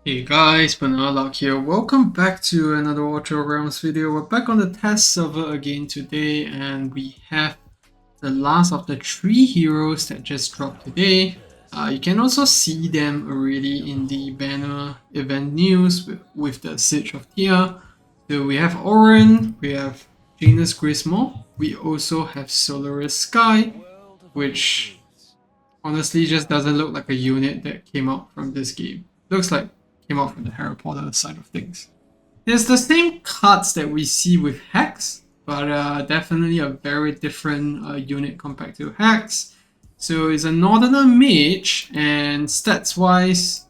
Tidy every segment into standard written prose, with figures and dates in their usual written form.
Hey guys, Malrik here. Welcome back to another Ultra Realms video. We're back on the test server again today, and we have the last of the 3 heroes that just dropped today. You can also see them already in the banner event news with the Siege of Tia. So we have Orin, we have Janus Grismore, we also have Solaris Sky, which honestly just doesn't look like a unit that came out from this game. Looks like came out from the Harry Potter side of things. It's the same cards that we see with Hex, but definitely a very different unit compared to Hex. So it's a Northerner Mage, and stats wise,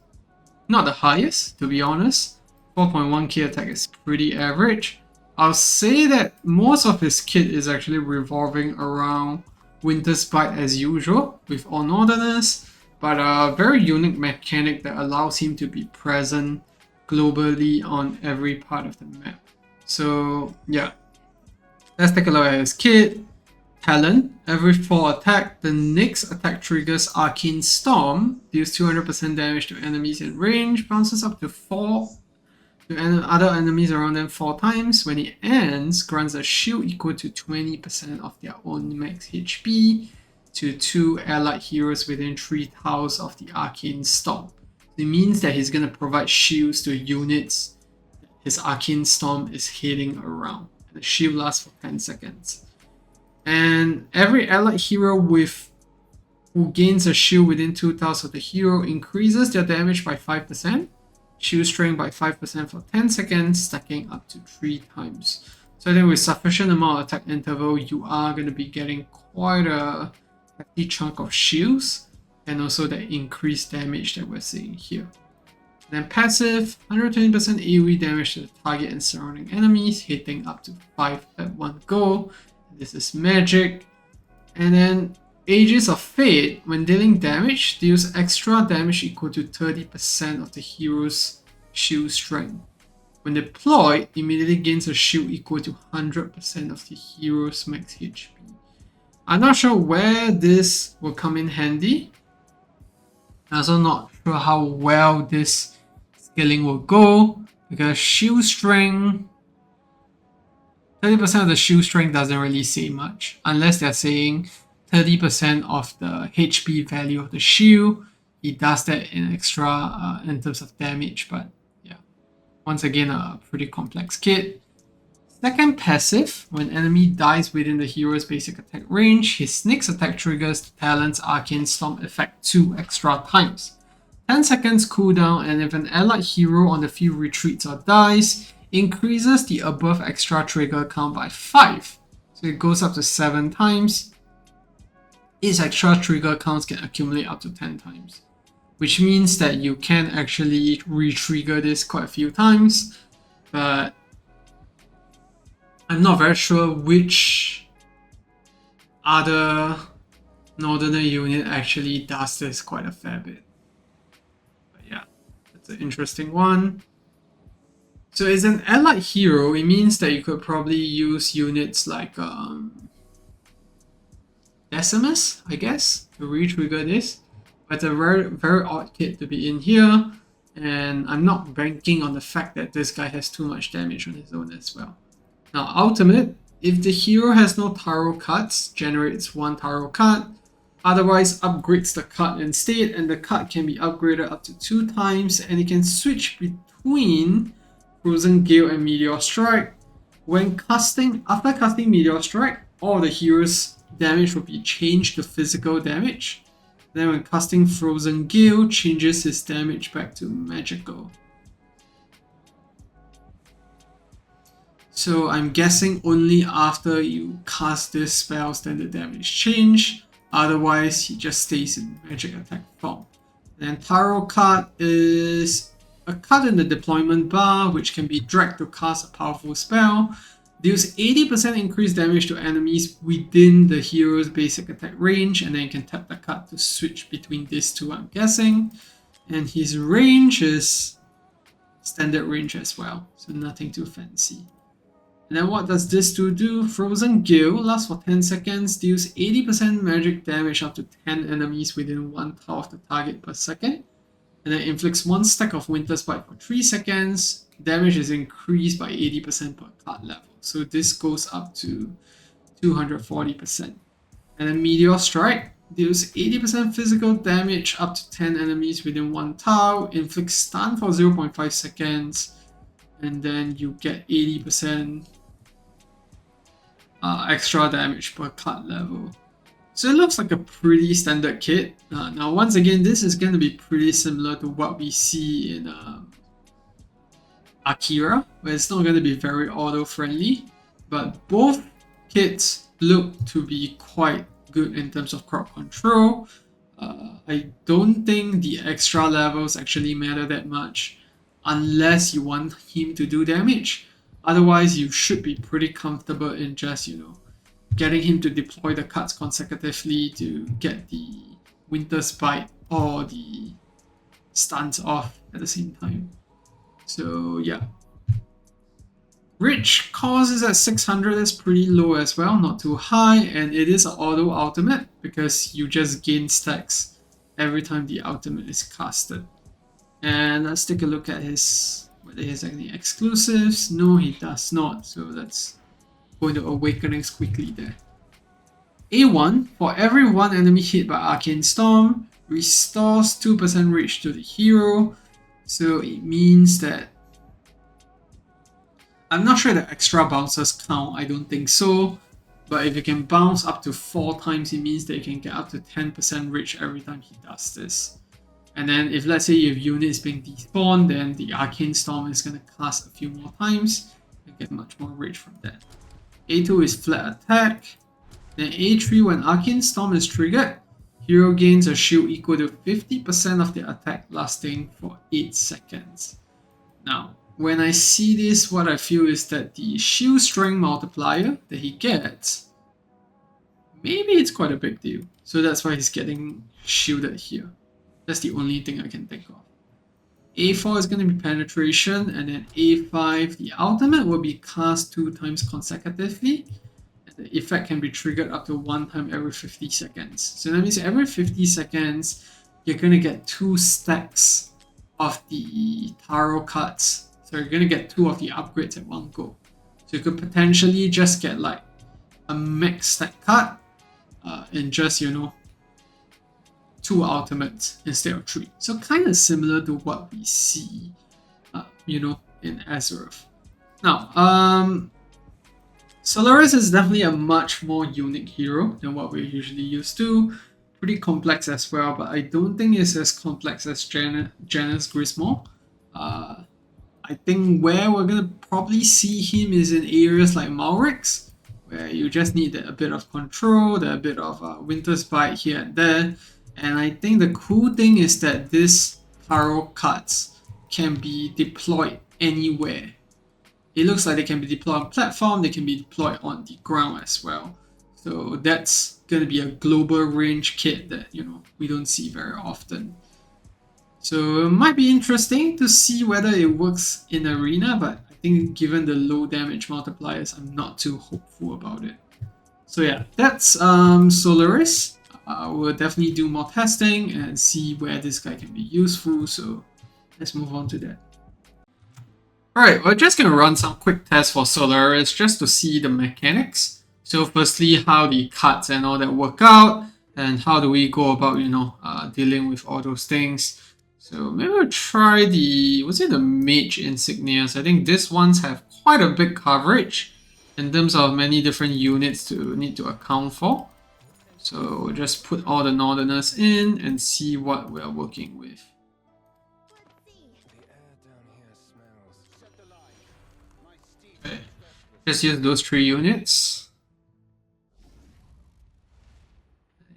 not the highest, to be honest. 4.1k attack is pretty average. I'll say that most of his kit is actually revolving around Winter's Bite as usual, with all Northerners, but a very unique mechanic that allows him to be present globally on every part of the map. So yeah, let's take a look at his kit. Talent, every 4 attack, the next attack triggers Arcane Storm, deals 200% damage to enemies in range, bounces up to 4 to other enemies around them 4 times. When it ends, grants a shield equal to 20% of their own max HP to 2 allied heroes within 3 tiles of the Arcane Storm. It means that he's going to provide shields to units his Arcane Storm is hitting around. The shield lasts for 10 seconds. And every allied hero who gains a shield within 2 tiles of the hero increases their damage by 5%, shield strength by 5% for 10 seconds, stacking up to 3 times. So I think with sufficient amount of attack interval, you are going to be getting quite a hefty chunk of shields, and also the increased damage that we're seeing here. Then passive, 120% AoE damage to the target and surrounding enemies, hitting up to 5 at one go. This is magic. And then Aegis of Fate, when dealing damage, deals extra damage equal to 30% of the hero's shield strength. When deployed, immediately gains a shield equal to 100% of the hero's max HP. I'm not sure where this will come in handy. I'm also not sure how well this scaling will go, because shield strength, 30% of the shield strength doesn't really say much, unless they're saying 30% of the HP value of the shield. He does that in extra in terms of damage, but yeah, once again, a pretty complex kit. Second passive, when enemy dies within the hero's basic attack range, his next attack triggers the talent's Arcane Storm effect 2 extra times. 10 seconds cooldown, and if an allied hero on the field retreats or dies, increases the above extra trigger count by 5. So it goes up to 7 times. Its extra trigger counts can accumulate up to 10 times, which means that you can actually re-trigger this quite a few times, but I'm not very sure which other Northerner unit actually does this quite a fair bit. But yeah, that's an interesting one. So as an allied hero, it means that you could probably use units like Decimus, I guess, to re-trigger this. But it's a very odd kit to be in here, and I'm not banking on the fact that this guy has too much damage on his own as well. Now, ultimate, if the hero has no tarot cards, generates 1 tarot card, otherwise upgrades the card instead, and the card can be upgraded up to 2 times, and it can switch between Frozen Gale and Meteor Strike. After casting Meteor Strike, all the heroes' damage will be changed to physical damage. Then when casting Frozen Gale, changes his damage back to magical. So I'm guessing only after you cast this spells then the damage change. Otherwise, he just stays in magic attack form. Then Tarot card is a card in the deployment bar which can be dragged to cast a powerful spell. Deals 80% increased damage to enemies within the hero's basic attack range, and then you can tap the card to switch between these two, I'm guessing. And his range is standard range as well, so nothing too fancy. And then what does this do? Frozen Gale lasts for 10 seconds, deals 80% magic damage up to 10 enemies within 1 tile of the target per second. and then inflicts 1 stack of Winter's Bite for 3 seconds. Damage is increased by 80% per card level. So this goes up to 240%. And then Meteor Strike deals 80% physical damage up to 10 enemies within 1 tile, inflicts stun for 0.5 seconds, and then you get 80% extra damage per card level. So it looks like a pretty standard kit. Now once again, this is going to be pretty similar to what we see in Akira, where it's not going to be very auto-friendly, but both kits look to be quite good in terms of crowd control. I don't think the extra levels actually matter that much unless you want him to do damage. Otherwise, you should be pretty comfortable in just, getting him to deploy the cards consecutively to get the Winter's Bite or the stuns off at the same time. So yeah. Rich cost is at 600, that's pretty low as well, not too high, and it is an auto ultimate because you just gain stacks every time the ultimate is casted. And let's take a look at whether he has any exclusives. No, he does not, so let's go into Awakenings quickly there. A1, for every 1 enemy hit by Arcane Storm, restores 2% reach to the hero. So it means that I'm not sure the extra bounces count, I don't think so. But if you can bounce up to 4 times, it means that you can get up to 10% reach every time he does this. And then if let's say you have units being despawned, then the Arcane Storm is going to cast a few more times and get much more reach from that. A2 is flat attack. Then A3, when Arcane Storm is triggered, hero gains a shield equal to 50% of the attack lasting for 8 seconds. Now, when I see this, what I feel is that the shield strength multiplier that he gets, maybe it's quite a big deal. So that's why he's getting shielded here. That's the only thing I can think of. A4 is going to be penetration, and then A5, the ultimate will be cast 2 times consecutively. And the effect can be triggered up to 1 time every 50 seconds. So that means every 50 seconds, you're going to get 2 stacks of the Taro cards. So you're going to get 2 of the upgrades at one go. So you could potentially just get like a max stack card and just, 2 ultimates instead of 3. So kind of similar to what we see, in Azeroth. Now, Solaris is definitely a much more unique hero than what we're usually used to. Pretty complex as well, but I don't think it's as complex as Janus Grismore. I think where we're going to probably see him is in areas like Malrik's, where you just need a bit of control, a bit of Winter's Bite here and there. And I think the cool thing is that these Taro cards can be deployed anywhere. It looks like they can be deployed on platform, they can be deployed on the ground as well. So that's going to be a global range kit that, we don't see very often. So it might be interesting to see whether it works in arena, but I think given the low damage multipliers, I'm not too hopeful about it. So yeah, that's Solaris. We'll definitely do more testing and see where this guy can be useful, so let's move on to that. Alright, we're just going to run some quick tests for Solaris just to see the mechanics. So firstly, how the cards and all that work out, and how do we go about, dealing with all those things. So maybe we'll try the mage insignias. I think these ones have quite a big coverage in terms of many different units to need to account for. So we'll just put all the Northerners in and see what we're working with. Okay. Just use those 3 units.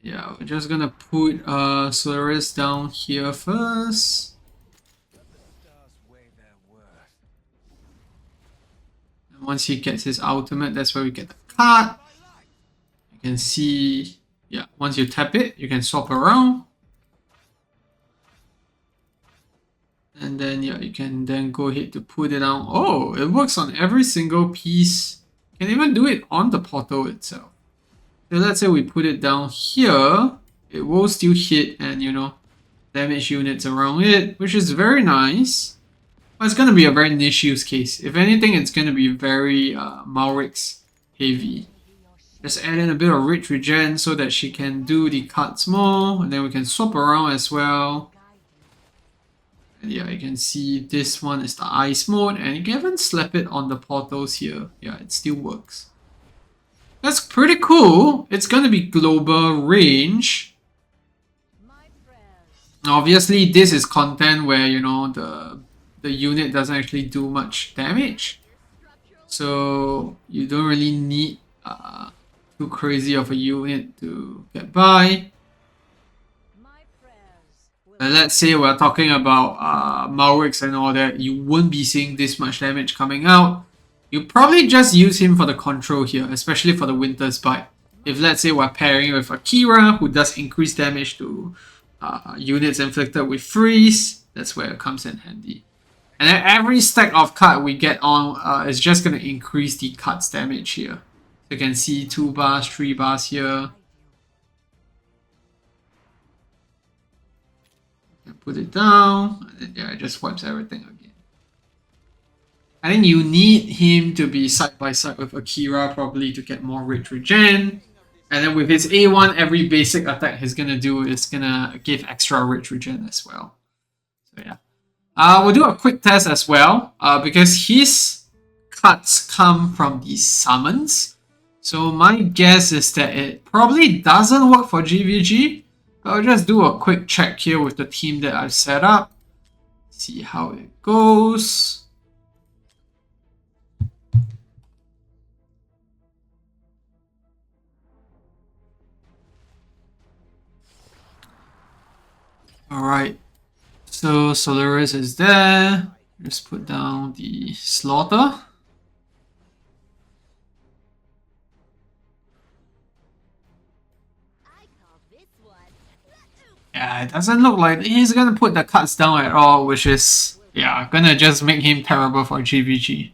Yeah, we're just gonna put Solaris down here first. And once he gets his ultimate, that's where we get the card. You can see, yeah, once you tap it, you can swap around. And then, yeah, you can then go ahead to put it down. Oh, it works on every single piece. You can even do it on the portal itself. So let's say we put it down here, it will still hit and, damage units around it, which is very nice. But it's going to be a very niche use case. If anything, it's going to be very Malrik's heavy. Just add in a bit of rich regen so that she can do the cuts more, and then we can swap around as well. And yeah, you can see this one is the ice mode, and you can even slap it on the portals here. Yeah, it still works. That's pretty cool. It's going to be global range. Obviously, this is content where, you know, the unit doesn't actually do much damage. So you don't really need too crazy of a unit to get by. And let's say we're talking about Malriks and all that, you won't be seeing this much damage coming out. You probably just use him for the control here, especially for the Winter's Bite. If let's say we're pairing with Akira, who does increase damage to units inflicted with freeze, that's where it comes in handy. And then every stack of card we get on is just going to increase the card's damage here. You can see 2 bars, 3 bars here. Put it down, and then yeah, it just wipes everything again. I think you need him to be side by side with Akira probably to get more rich regen. And then with his A1, every basic attack he's gonna do is gonna give extra rich regen as well. So yeah. We'll do a quick test as well, because his cuts come from the summons. So my guess is that it probably doesn't work for GVG. I'll just do a quick check here with the team that I've set up. See how it goes. Alright, so Solaris is there. Just put down the slaughter. Yeah, it doesn't look like he's gonna put the cuts down at all, which is, yeah, gonna just make him terrible for GVG.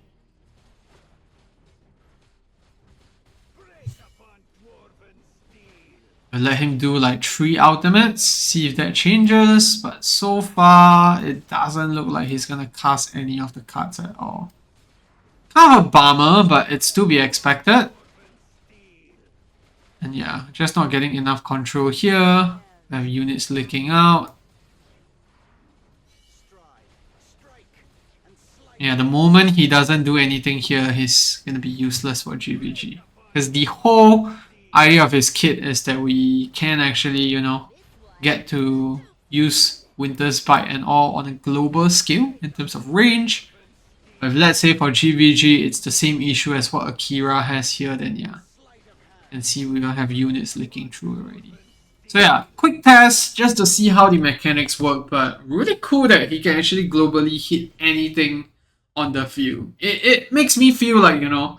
I'll let him do like 3 ultimates, see if that changes, but so far it doesn't look like he's gonna cast any of the cards at all. Kind of a bummer, but it's to be expected. And yeah, just not getting enough control here. We have units leaking out. Yeah, the moment he doesn't do anything here, he's gonna be useless for GVG. Because the whole idea of his kit is that we can actually, you know, get to use Winter's Bite and all on a global scale in terms of range. But if let's say for GVG it's the same issue as what Akira has here, then yeah. You can see we don't have units leaking through already. So yeah, quick test just to see how the mechanics work, but really cool that he can actually globally hit anything on the field. It makes me feel like, you know,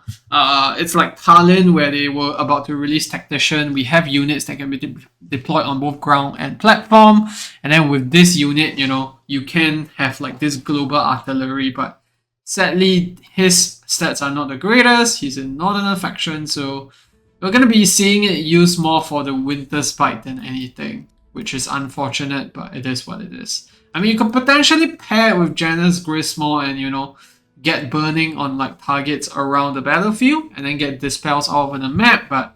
it's like Talon where they were about to release Tactician. We have units that can be deployed on both ground and platform. And then with this unit, you know, you can have like this global artillery, but sadly his stats are not the greatest. He's in Northern faction, so we're going to be seeing it used more for the Winter's Bite than anything, which is unfortunate, but it is what it is. I mean, you could potentially pair it with Janus Grismore and, you know, get burning on like targets around the battlefield and then get dispels all over the map, but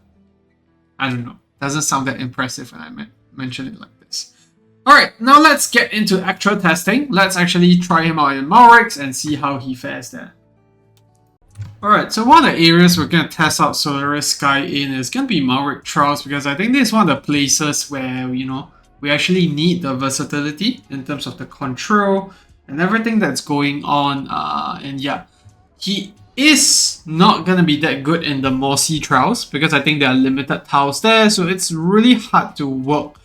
I don't know. Doesn't sound that impressive when I mention it like this. Alright, now let's get into actual testing. Let's actually try him out in Malriks and see how he fares there. Alright, so one of the areas we're going to test out Solaris Sky in is going to be Malrik Trials, because I think this is one of the places where, you know, we actually need the versatility in terms of the control and everything that's going on. And yeah, he is not going to be that good in the Mossy Trials because I think there are limited tiles there. So it's really hard to work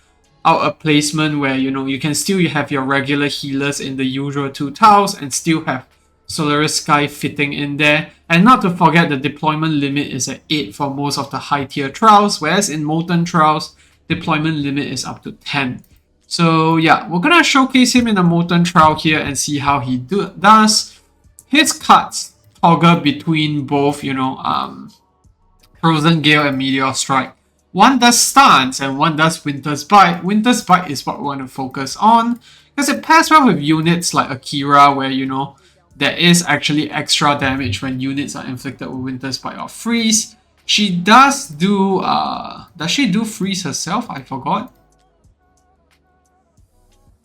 out a placement where, you know, you can still have your regular healers in the usual 2 tiles and still have Solaris Sky fitting in there. And not to forget, the deployment limit is at 8 for most of the high tier trials, whereas in Molten Trials, deployment limit is up to 10. So yeah, we're gonna showcase him in a Molten Trial here and see how he does. His cuts toggle between both, you know, Frozen Gale and Meteor Strike, One does stance and one does Winter's Bite. Winter's Bite is what we want to focus on because it pairs well with units like Akira, where there is actually extra damage when units are inflicted with Winter's Bite or Freeze. She does do does she do Freeze herself? I forgot.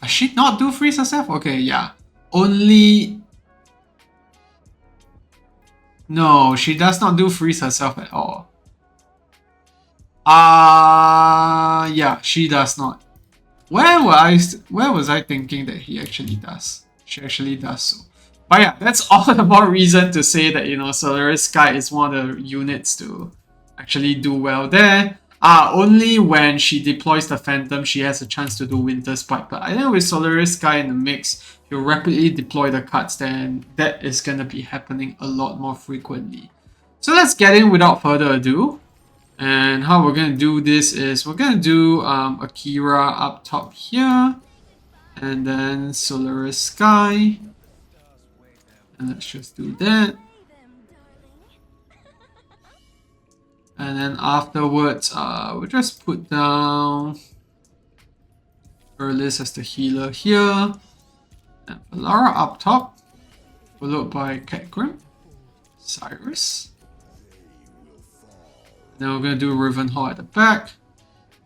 Does she not do Freeze herself? Okay, yeah. Only... No, she does not do Freeze herself at all. Yeah, she does not. Where was I thinking that he actually does? She actually does so. But yeah, that's all the more reason to say that, Solaris Sky is one of the units to actually do well there. Only when she deploys the Phantom, she has a chance to do Winter Spike. But I think with Solaris Sky in the mix, you rapidly deploy the cards, then that is going to be happening a lot more frequently. So let's get in without further ado. And how we're going to do this is we're going to do Akira up top here. And then Solaris Sky. And let's just do that. And then afterwards, we'll just put down Erlis as the healer here. And Valara up top. Followed by Catgrim. Cyrus. Then we're going to do Ravenhall at the back.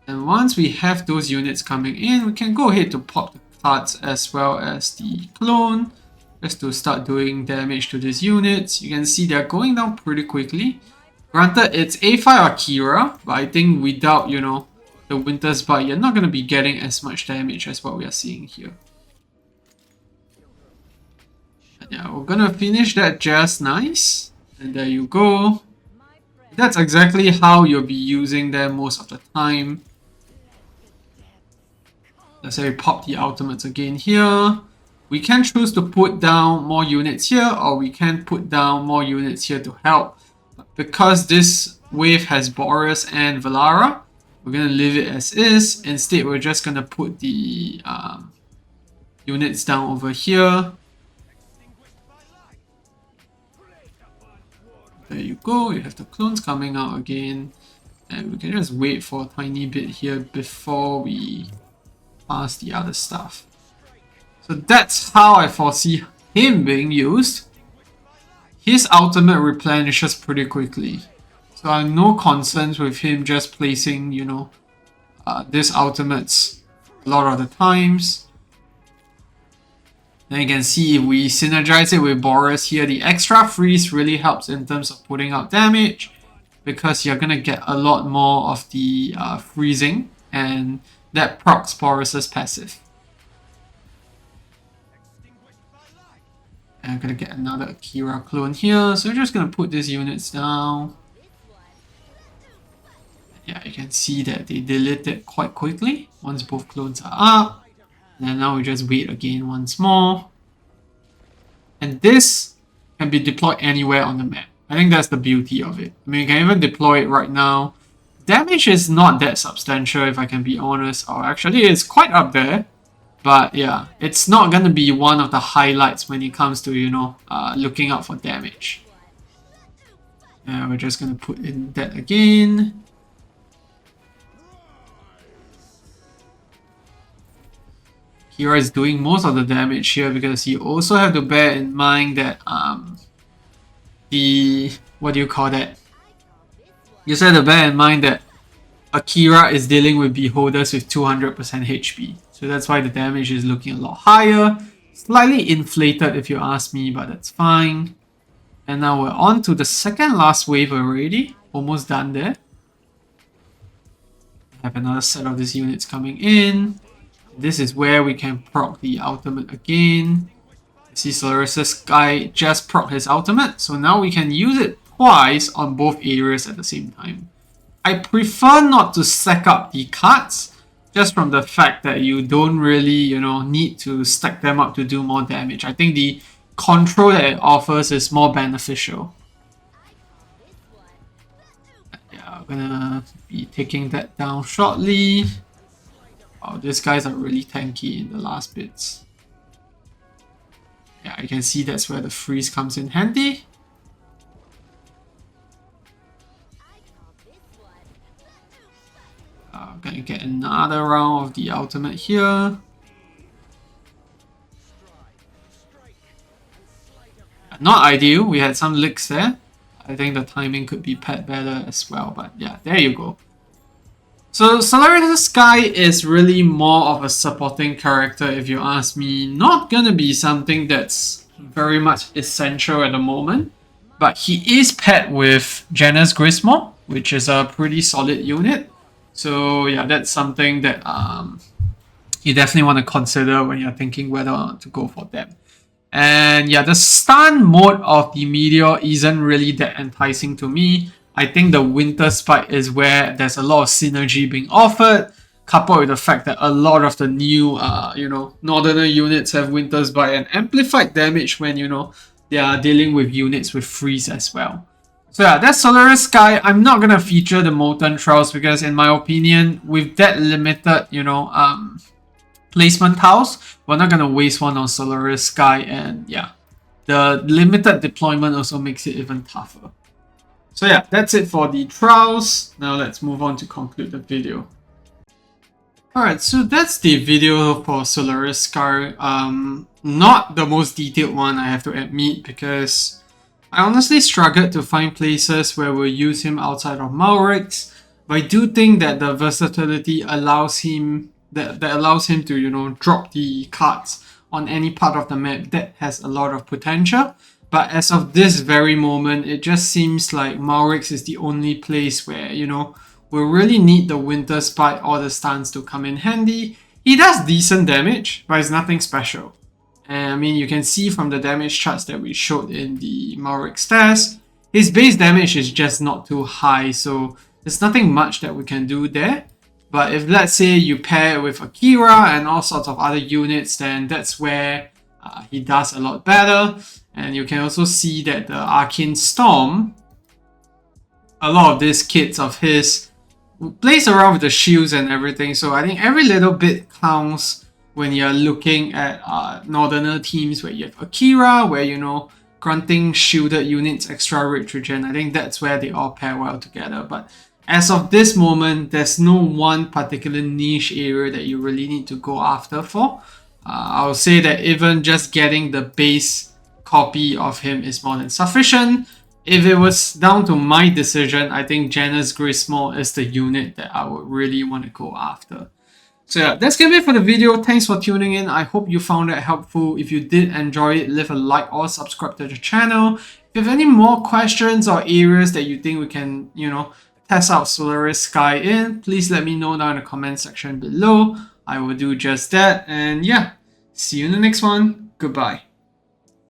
And once we have those units coming in, we can go ahead to pop the cards as well as the clone. Just to start doing damage to these units. You can see they're going down pretty quickly. Granted, it's A5 Akira, but I think without, the Winter's Bite, you're not going to be getting as much damage as what we are seeing here. And yeah, we're going to finish that just nice. And there you go. That's exactly how you'll be using them most of the time. Let's say we pop the ultimates again here. We can choose to put down more units here, or we can put down more units here to help. But because this wave has Boris and Valara, we're going to leave it as is. Instead, we're just going to put the units down over here. There you go, you have the clones coming out again. And we can just wait for a tiny bit here before we pass the other stuff. So that's how I foresee him being used. His ultimate replenishes pretty quickly. So I have no concerns with him just placing, these ultimates a lot of the times. Then you can see if we synergize it with Boris here, the extra freeze really helps in terms of putting out damage. Because you're going to get a lot more of the freezing. And that procs Boris's passive. And I'm going to get another Akira clone here. So we're just going to put these units down. Yeah, you can see that they delete it quite quickly once both clones are up. And then now we just wait again once more. And this can be deployed anywhere on the map. I think that's the beauty of it. I mean, you can even deploy it right now. Damage is not that substantial if I can be honest. Or actually it's quite up there. But yeah, it's not going to be one of the highlights when it comes to, looking out for damage. And we're just going to put in that again. Kira is doing most of the damage here because you also have to bear in mind that what do you call that? You also have to bear in mind that Akira is dealing with beholders with 200% HP. So that's why the damage is looking a lot higher. Slightly inflated if you ask me, but that's fine. And now we're on to the second last wave already. Almost done there. Have another set of these units coming in. This is where we can proc the ultimate again. You see Solaris' guy just proc his ultimate. So now we can use it twice on both areas at the same time. I prefer not to stack up the cards. Just from the fact that you don't really, need to stack them up to do more damage. I think the control that it offers is more beneficial. Yeah, I'm gonna be taking that down shortly. Wow, these guys are really tanky in the last bits. Yeah, you can see that's where the freeze comes in handy. another round of the ultimate here. Not ideal, we had some licks there. I think the timing could be paired better as well, but yeah, there you go. So Solaris Skyre is really more of a supporting character if you ask me. Not gonna be something that's very much essential at the moment, but he is paired with Janus Grismore, which is a pretty solid unit. So yeah, that's something that you definitely want to consider when you're thinking whether or not to go for them. And yeah, the stun mode of the Meteor isn't really that enticing to me. I think the Winter Spike is where there's a lot of synergy being offered, coupled with the fact that a lot of the new, Northerner units have Winter Spike and amplified damage when, they are dealing with units with freeze as well. So yeah, that's Solaris Skyre. I'm not gonna feature the Molten Trials because in my opinion, with that limited, placement tiles, we're not gonna waste one on Solaris Skyre, and yeah, the limited deployment also makes it even tougher. So yeah, that's it for the trials. Now let's move on to conclude the video. Alright, so that's the video for Solaris Skyre. Not the most detailed one, I have to admit, because I honestly struggled to find places where we'll use him outside of Malrik's, but I do think that the versatility allows him that allows him to, drop the cards on any part of the map that has a lot of potential. But as of this very moment, it just seems like Malrik's is the only place where, we really need the Winter Spike or the stuns to come in handy. He does decent damage, but it's nothing special. And I mean, you can see from the damage charts that we showed in the Malrik stats, his base damage is just not too high, so there's nothing much that we can do there. But if let's say you pair it with Akira and all sorts of other units, then that's where he does a lot better. And you can also see that the Arcane Storm, a lot of these kits of his plays around with the shields and everything. So I think every little bit counts when you're looking at Northerner teams where you have Akira, where granting shielded units extra rage regen. I think that's where they all pair well together. But as of this moment, there's no one particular niche area that you really need to go after for. I would say that even just getting the base copy of him is more than sufficient. If it was down to my decision, I think Janus Grismore is the unit that I would really want to go after. So yeah, that's gonna be it for the video. Thanks for tuning in. I hope you found it helpful. If you did enjoy it, leave a like or subscribe to the channel. If you have any more questions or areas that you think we can, test out Solaris Skyre in, please let me know down in the comment section below. I will do just that. And yeah, see you in the next one. Goodbye.